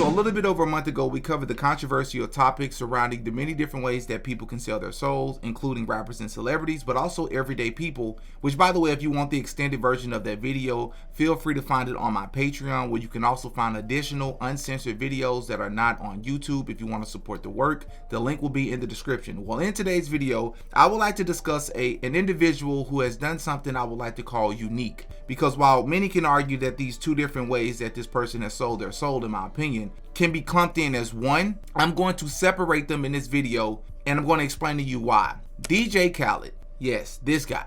So a little bit over a month ago, we covered the controversial topics surrounding the many different ways that people can sell their souls, including rappers and celebrities, but also everyday people, which, by the way, if you want the extended version of that video, feel free to find it on my Patreon, where you can also find additional uncensored videos that are not on YouTube if you want to support the work. The link will be in the description. Well, in today's video, I would like to discuss an individual who has done something I would like to call unique, because while many can argue that these two different ways that this person has sold their soul, in my opinion, can be clumped in as one, I'm going to separate them in this video, and I'm going to explain to you why. DJ Khaled, yes, this guy,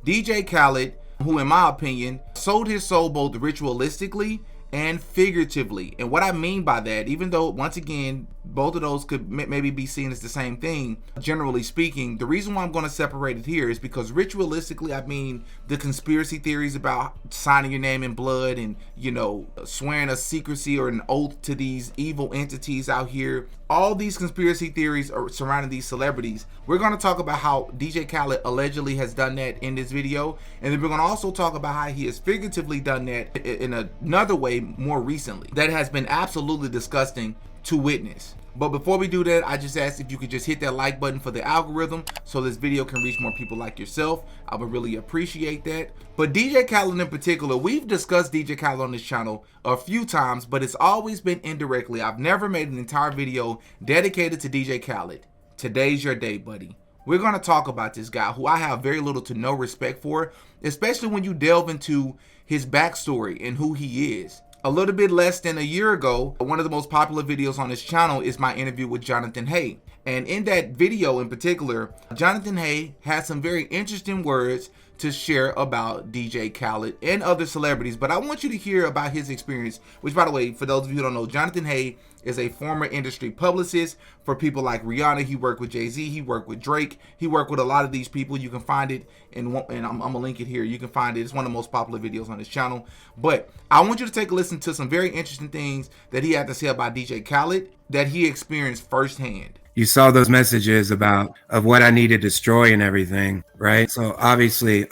DJ Khaled, who in my opinion sold his soul both ritualistically and figuratively. And what I mean by that, even though once again both of those could maybe be seen as the same thing, generally speaking, the reason why I'm going to separate it here is because ritualistically, I mean the conspiracy theories about signing your name in blood and, you know, swearing a secrecy or an oath to these evil entities out here. All these conspiracy theories are surrounding these celebrities. We're going to talk about how DJ Khaled allegedly has done that in this video, and then we're going to also talk about how he has figuratively done that in another way more recently that has been absolutely disgusting to witness. But before we do that, I just asked if you could just hit that like button for the algorithm so this video can reach more people like yourself. I would really appreciate that. But DJ Khaled in particular, we've discussed DJ Khaled on this channel a few times, but it's always been indirectly. I've never made an entire video dedicated to DJ Khaled. Today's your day, buddy. We're going to talk about this guy who I have very little to no respect for, especially when you delve into his backstory and who he is. A little bit less than a year ago, one of the most popular videos on this channel is my interview with Jonathan Hay. And in that video in particular, Jonathan Hay had some very interesting words to share about DJ Khaled and other celebrities. But I want you to hear about his experience, which, by the way, for those of you who don't know, Jonathan Hay is a former industry publicist for people like Rihanna. He worked with Jay-Z, he worked with Drake, he worked with a lot of these people. You can find it in one, and I'm gonna link it here. You can find it. It's one of the most popular videos on this channel. But I want you to take a listen to some very interesting things that he had to say about DJ Khaled that he experienced firsthand. You saw those messages of what I need to destroy and everything, right? So obviously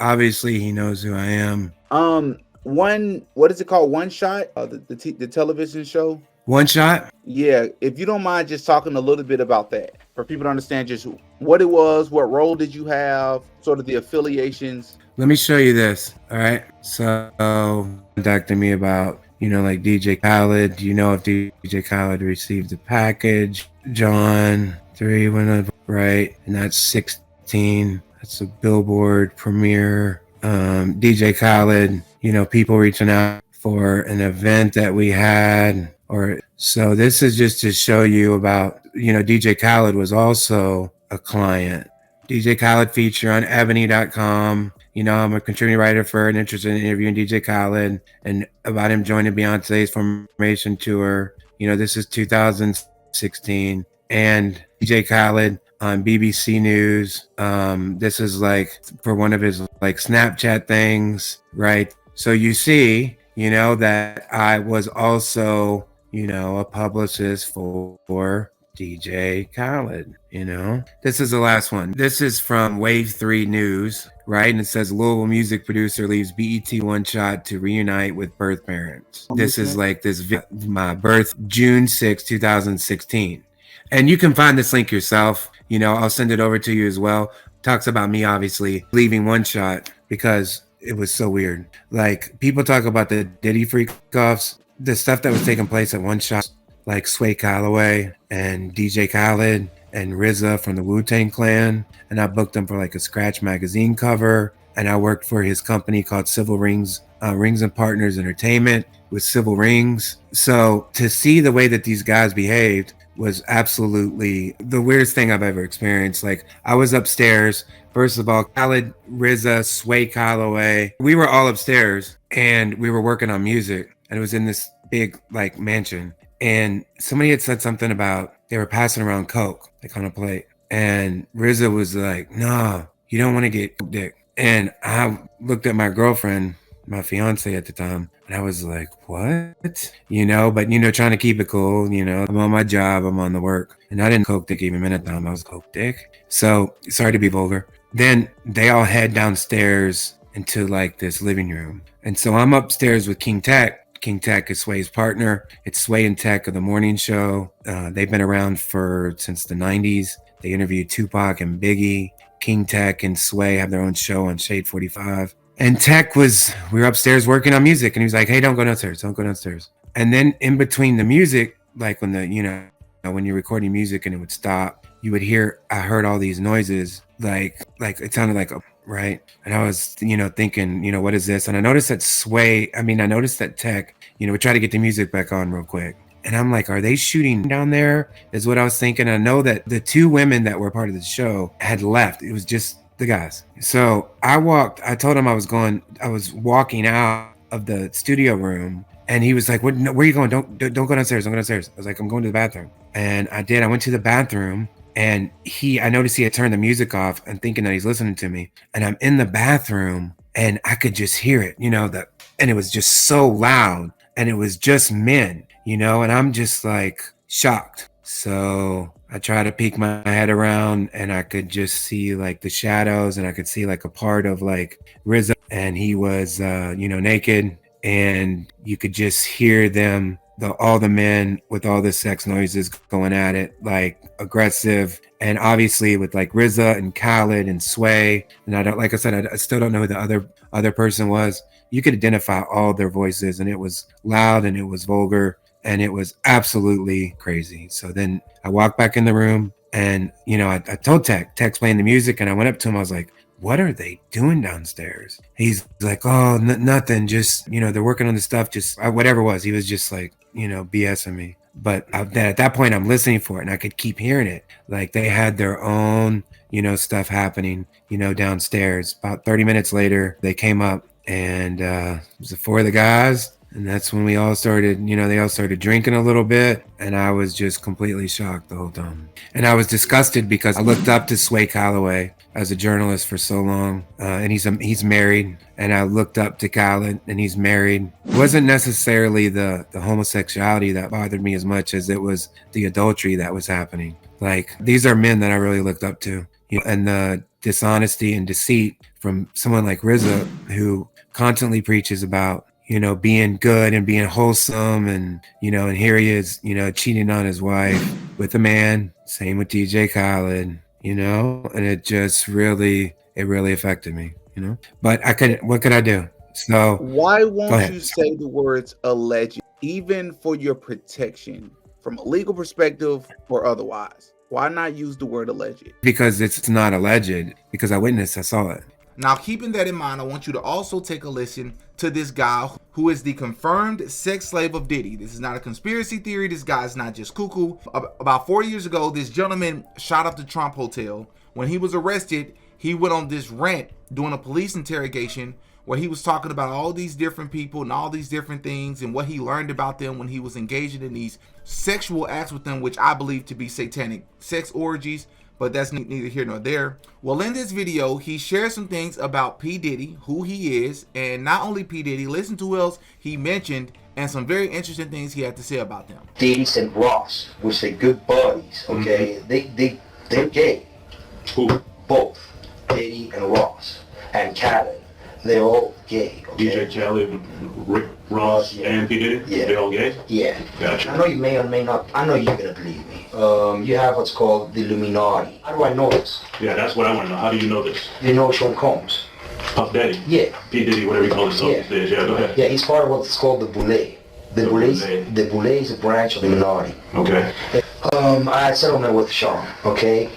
he knows who I am. What is it called? One Shot, the television show. One Shot? Yeah, if you don't mind just talking a little bit about that for people to understand just what it was, what role did you have, sort of the affiliations. Let me show you this, all right? So contacting me about, you know, like DJ Khaled. Do you know if DJ Khaled received the package? John 3 went up, right? And that's 16. That's a Billboard premiere. DJ Khaled, you know, people reaching out for an event that we had. Or so this is just to show you about, you know, DJ Khaled was also a client. DJ Khaled feature on ebony.com. You know, I'm a contributing writer for an interest in interviewing DJ Khaled and about him joining Beyonce's Formation tour. You know, this is 2016. And DJ Khaled on BBC News. This is like for one of his like Snapchat things, right? So you see, you know, that I was also, you know, a publicist for DJ Khaled, you know. This is the last one. This is from Wave 3 News, right? And it says Louisville music producer leaves BET One Shot to reunite with birth parents. This is like my birth, June 6, 2016. And you can find this link yourself. You know, I'll send it over to you as well. Talks about me, obviously, leaving One Shot because it was so weird. Like, people talk about the Diddy freak-offs, the stuff that was taking place at One Shot, like Sway Calloway and DJ Khaled and RZA from the Wu-Tang Clan. And I booked them for like a Scratch magazine cover. And I worked for his company called Civil Rings, Rings and Partners Entertainment with Civil Rings. So to see the way that these guys behaved was absolutely the weirdest thing I've ever experienced. Like, I was upstairs. First of all, Khaled, RZA, Sway Calloway, we were all upstairs and we were working on music. And it was in this big like mansion. And somebody had said something about they were passing around Coke, like on a plate. And RZA was like, "No, you don't want to get dick." And I looked at my girlfriend, my fiance at the time, and I was like, "What?" You know, but, you know, trying to keep it cool. You know, I'm on my job, I'm on the work. And I didn't Coke dick even a minute time. I was Coke dick. So sorry to be vulgar. Then they all head downstairs into like this living room. And so I'm upstairs with King Tech. King Tech is Sway's partner. It's Sway and Tech of the morning show. They've been around since the 90s. They interviewed Tupac and Biggie. King Tech and Sway have their own show on Shade 45. And Tech we were upstairs working on music, and he was like, hey, don't go downstairs. Don't go downstairs. And then in between the music, like when when you're recording music and it would stop, you would I heard all these noises, like it sounded like right. And I was, thinking, what is this? And I noticed that Tech, would try to get the music back on real quick. And I'm like, are they shooting down there? Is what I was thinking. I know that the two women that were part of the show had left. It was just the guys. So I told him I was walking out of the studio room, and he was like, where are you going? Don't go downstairs. Don't go downstairs. I was like, I'm going to the bathroom. And I did. I went to the bathroom, and I noticed he had turned the music off and thinking that he's listening to me. And I'm in the bathroom, and I could just hear it, and it was just so loud, and it was just men, and I'm just like shocked. So I tried to peek my head around, and I could just see like the shadows, and I could see like a part of like RZA, and he was, naked, and you could just hear them, all the men with all the sex noises going at it, like aggressive, and obviously with like RZA and Khaled and Sway. And I still don't know who the other person was. You could identify all their voices, and it was loud and it was vulgar and it was absolutely crazy. So then I walked back in the room, and I told Tech's playing the music, and I went up to him. I was like, what are they doing downstairs? He's like, oh, nothing. Just, they're working on the stuff. Just whatever it was. He was just like, BSing me. But at that point, I'm listening for it, and I could keep hearing it. Like they had their own, stuff happening, downstairs. About 30 minutes later, they came up, and it was the four of the guys. And that's when we all started, they all started drinking a little bit. And I was just completely shocked the whole time. And I was disgusted because I looked up to Sway Calloway as a journalist for so long. And he's married. And I looked up to Khaled, and he's married. It wasn't necessarily the homosexuality that bothered me as much as it was the adultery that was happening. Like, these are men that I really looked up to. And the dishonesty and deceit from someone like RZA, who constantly preaches about, being good and being wholesome, and, and here he is, cheating on his wife with a man. Same with DJ Khaled, and it just really affected me, but what could I do? So why won't you say the words alleged, even for your protection from a legal perspective or otherwise? Why not use the word alleged? Because it's not alleged, because I witnessed, I saw it. Now, keeping that in mind, I want you to also take a listen to this guy who is the confirmed sex slave of Diddy. This is not a conspiracy theory. This guy's not just cuckoo. About 4 years ago, this gentleman shot up the Trump Hotel. When he was arrested, he went on this rant during a police interrogation where he was talking about all these different people and all these different things and what he learned about them when he was engaging in these sexual acts with them, which I believe to be satanic sex orgies. But that's neither here nor there. Well, in this video, he shares some things about P. Diddy, who he is, and not only P. Diddy, listen to who else he mentioned, and some very interesting things he had to say about them. Diddy and Ross, which are good buddies, okay? Mm-hmm. They're gay. Who? Both. Diddy and Ross. And Khaled. They're all gay, okay? DJ Khaled, Rick Ross, yeah. And P. Diddy? Yeah. They're all gay? Yeah. Gotcha. I know you may or may not, I know you're gonna believe me. You have what's called the Illuminati. How do I know this? Yeah, that's what I want to know. How do you know this? You know Sean Combs? Puff Daddy? Yeah. P. Diddy, whatever you call himself these days. Yeah, go ahead. Yeah, he's part of what's called the Boule. The Boule is a branch of the Illuminati. Okay. I had settlement with Sean, okay?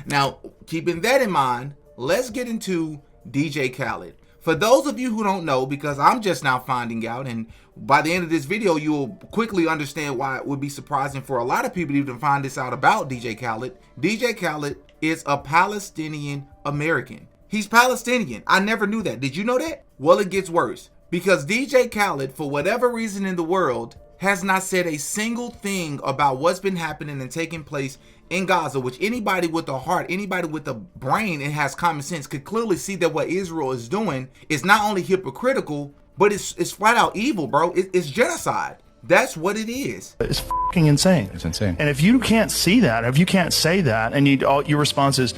Now, keeping that in mind, let's get into DJ Khaled. For those of you who don't know, because I'm just now finding out, and by the end of this video, you will quickly understand why it would be surprising for a lot of people to even find this out about DJ Khaled. DJ Khaled is a Palestinian American. He's Palestinian. I never knew that. Did you know that? Well, it gets worse, because DJ Khaled, for whatever reason in the world, has not said a single thing about what's been happening and taking place in Gaza, which anybody with a heart, anybody with a brain and has common sense could clearly see that what Israel is doing is not only hypocritical, but it's flat out evil, bro. It's genocide. That's what it is. It's fucking insane. It's insane. And if you can't see that, if you can't say that, and your response is,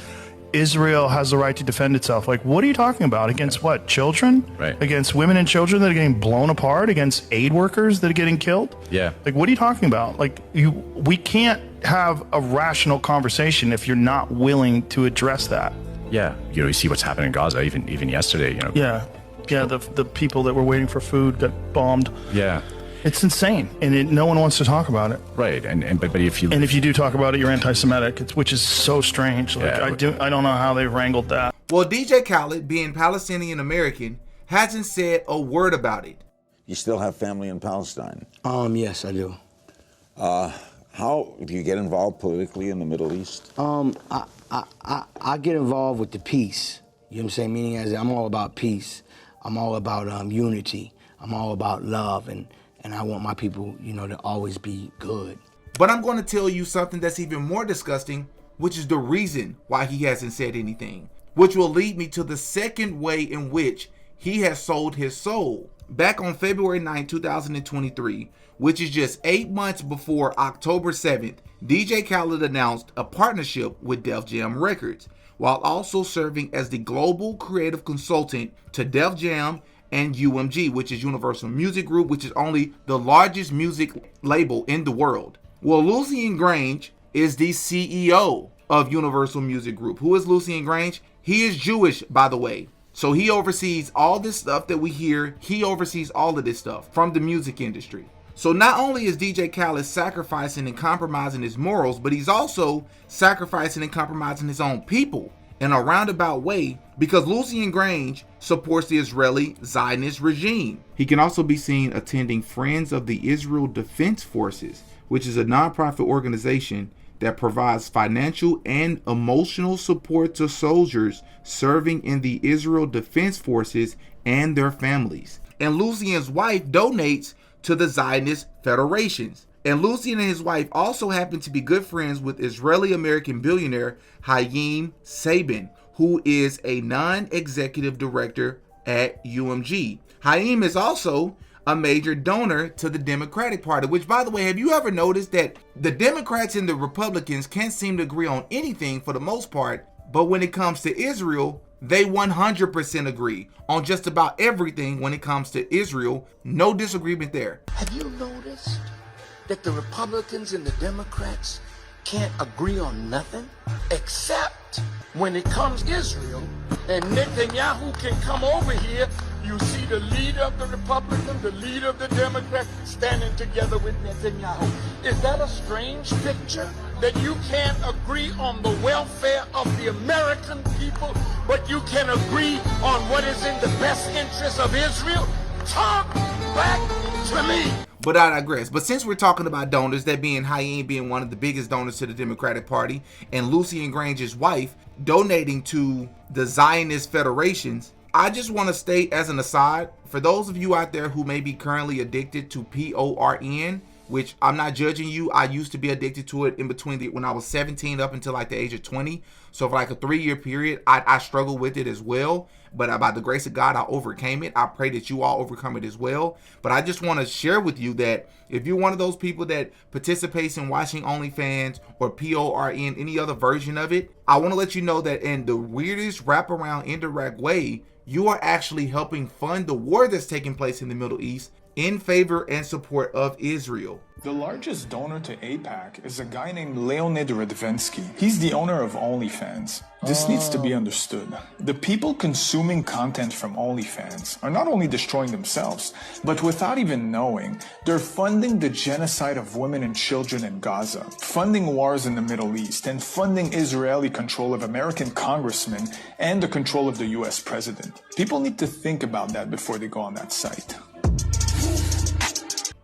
Israel has the right to defend itself. Like, what are you talking about? Against what? Children? Right. Against women and children that are getting blown apart? Against aid workers that are getting killed? Yeah. Like, what are you talking about? Like, we can't have a rational conversation if you're not willing to address that. Yeah. You see what's happening in Gaza, even yesterday, Yeah. Yeah, the people that were waiting for food got bombed. Yeah. It's insane, and no one wants to talk about it. Right, but if you do talk about it, you're anti-Semitic, which is so strange. Like, I don't know how they wrangled that. Well, DJ Khaled, being Palestinian American, hasn't said a word about it. You still have family in Palestine? Yes, I do. How do you get involved politically in the Middle East? I get involved with the peace. You know what I'm saying? Meaning, as I'm all about peace. I'm all about unity. I'm all about love, and I want my people, to always be good. But I'm going to tell you something that's even more disgusting, which is the reason why he hasn't said anything, which will lead me to the second way in which he has sold his soul. Back on February 9, 2023, which is just 8 months before October 7th, DJ Khaled announced a partnership with Def Jam Records, while also serving as the global creative consultant to Def Jam and UMG, which is Universal Music Group, which is only the largest music label in the world. Well, Lucien Grange is the CEO of Universal Music Group. Who is Lucien Grange? He is Jewish, by the way. So he oversees all this stuff that we hear. He oversees all of this stuff from the music industry. So not only is DJ Khaled sacrificing and compromising his morals, but he's also sacrificing and compromising his own people in a roundabout way, because Lucien Grange supports the Israeli Zionist regime. He can also be seen attending Friends of the Israel Defense Forces, which is a nonprofit organization that provides financial and emotional support to soldiers serving in the Israel Defense Forces and their families. And Lucien's wife donates to the Zionist federations. And Lucien and his wife also happen to be good friends with Israeli-American billionaire Haim Sabin, who is a non-executive director at UMG. Haim is also a major donor to the Democratic Party, which, by the way, have you ever noticed that the Democrats and the Republicans can't seem to agree on anything for the most part, but when it comes to Israel, they 100% agree on just about everything when it comes to Israel. No disagreement there. Have you noticed that the Republicans and the Democrats can't agree on nothing except when it comes to Israel, and Netanyahu can come over here? You see the leader of the Republican, the leader of the Democrat standing together with Netanyahu. Is that a strange picture? That you can't agree on the welfare of the American people, but you can agree on what is in the best interest of Israel? Talk back to me. But I digress. But since we're talking about donors, that being Haim being one of the biggest donors to the Democratic Party, and Lucien Grange's wife donating to the Zionist federations, I just want to state as an aside, for those of you out there who may be currently addicted to PORN, which I'm not judging you. I used to be addicted to it in between when I was 17 up until like the age of 20. So for like a 3-year period, I struggled with it as well. But by the grace of God, I overcame it. I pray that you all overcome it as well. But I just want to share with you that if you're one of those people that participates in watching OnlyFans or PORN, any other version of it, I want to let you know that in the weirdest wraparound indirect way, you are actually helping fund the war that's taking place in the Middle East in favor and support of Israel. The largest donor to AIPAC is a guy named Leonid Radvensky. He's the owner of OnlyFans. This needs to be understood. The people consuming content from OnlyFans are not only destroying themselves, but without even knowing, they're funding the genocide of women and children in Gaza, funding wars in the Middle East, and funding Israeli control of American congressmen and the control of the US president. People need to think about that before they go on that site.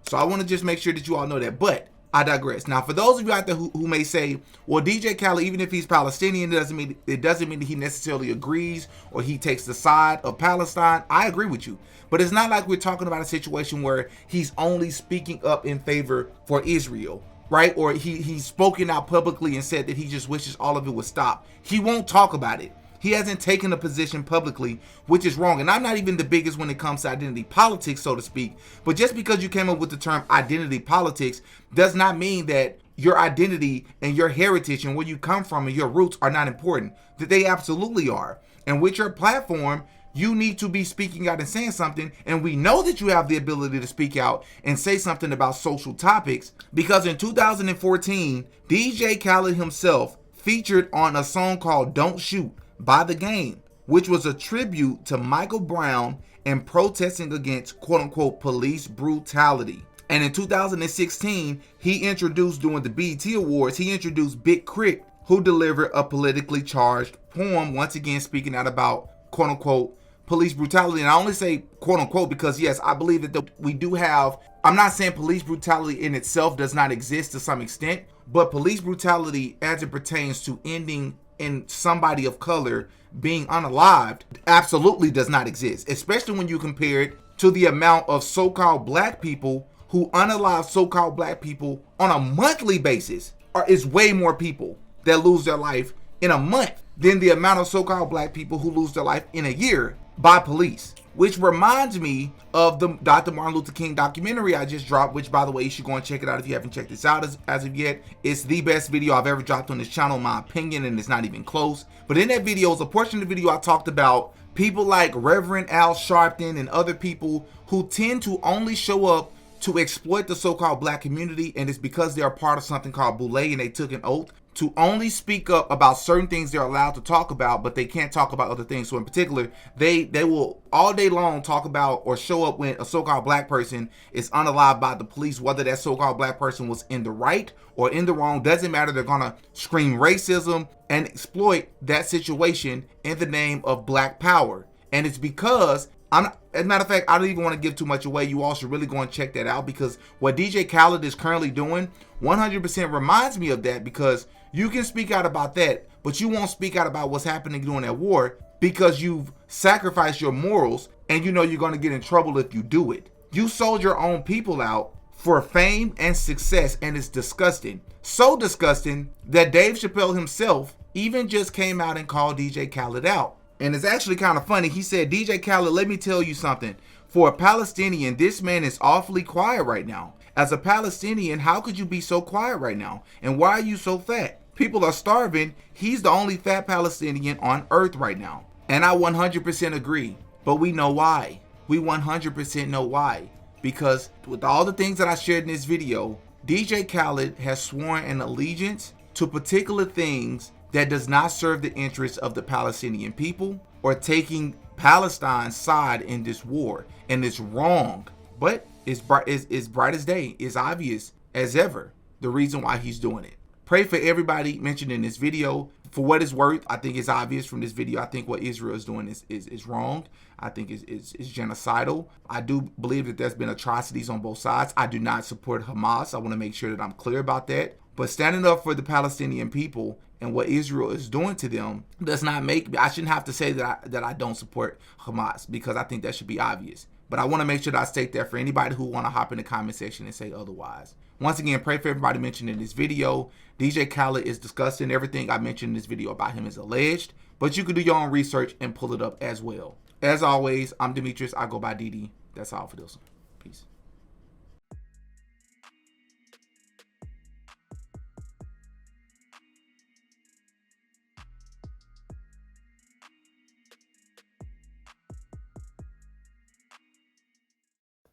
So I want to just make sure that you all know that, but I digress. Now, for those of you out there who may say, well, DJ Khaled, even if he's Palestinian, it doesn't mean that he necessarily agrees or he takes the side of Palestine. I agree with you, but it's not like we're talking about a situation where he's only speaking up in favor for Israel, right? Or he's spoken out publicly and said that he just wishes all of it would stop. He won't talk about it. He hasn't taken a position publicly, which is wrong. And I'm not even the biggest when it comes to identity politics, so to speak. But just because you came up with the term identity politics does not mean that your identity and your heritage and where you come from and your roots are not important. That they absolutely are. And with your platform, you need to be speaking out and saying something. And we know that you have the ability to speak out and say something about social topics, because in 2014, DJ Khaled himself featured on a song called Don't Shoot by The Game, which was a tribute to Michael Brown and protesting against quote unquote police brutality. And in 2016, he introduced, during the BET Awards, he introduced Big Crit, who delivered a politically charged poem, once again speaking out about quote unquote police brutality. And I only say quote unquote because yes, I believe that we do have, I'm not saying police brutality in itself does not exist to some extent, but police brutality as it pertains to ending in somebody of color being unalived absolutely does not exist, especially when you compare it to the amount of so-called black people who unalive so-called black people on a monthly basis. Is way more people that lose their life in a month than the amount of so-called black people who lose their life in a year by police. Which reminds me of the Dr. Martin Luther King documentary I just dropped, which, by the way, you should go and check it out if you haven't checked this out as of yet. It's the best video I've ever dropped on this channel, in my opinion, and it's not even close. But in that video, it's a portion of the video I talked about people like Reverend Al Sharpton and other people who tend to only show up to exploit the so-called black community, and it's because they're a part of something called Boule, and they took an oath to only speak up about certain things they're allowed to talk about, but they can't talk about other things. So in particular, they will all day long talk about or show up when a so-called black person is unalived by the police, whether that so-called black person was in the right or in the wrong, doesn't matter. They're gonna scream racism and exploit that situation in the name of black power. And it's because as a matter of fact, I don't even want to give too much away. You all should really go and check that out, because what DJ Khaled is currently doing 100% reminds me of that, because you can speak out about that, but you won't speak out about what's happening during that war because you've sacrificed your morals and you know you're going to get in trouble if you do it. You sold your own people out for fame and success, and it's disgusting. So disgusting that Dave Chappelle himself even just came out and called DJ Khaled out. And it's actually kind of funny. He said, DJ Khaled, let me tell you something. For a Palestinian, this man is awfully quiet right now. As a Palestinian, how could you be so quiet right now? And why are you so fat? People are starving. He's the only fat Palestinian on earth right now. And I 100% agree. But we know why. We 100% know why. Because with all the things that I shared in this video, DJ Khaled has sworn an allegiance to particular things that does not serve the interests of the Palestinian people or taking Palestine's side in this war. And it's wrong. But it's bright as day. It's obvious as ever the reason why he's doing it. Pray for everybody mentioned in this video. For what it's worth, I think it's obvious from this video. I think what Israel is doing is wrong. I think it's genocidal. I do believe that there's been atrocities on both sides. I do not support Hamas. I want to make sure that I'm clear about that. But standing up for the Palestinian people and what Israel is doing to them does not make, I shouldn't have to say that I don't support Hamas, because I think that should be obvious. But I want to make sure that I state that for anybody who want to hop in the comment section and say otherwise. Once again, pray for everybody mentioned in this video. DJ Khaled is disgusting. Everything I mentioned in this video about him is alleged, but you can do your own research and pull it up as well. As always, I'm Demetrius. I go by Diddy. That's all for this one. Peace.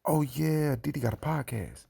Oh yeah, Diddy got a podcast.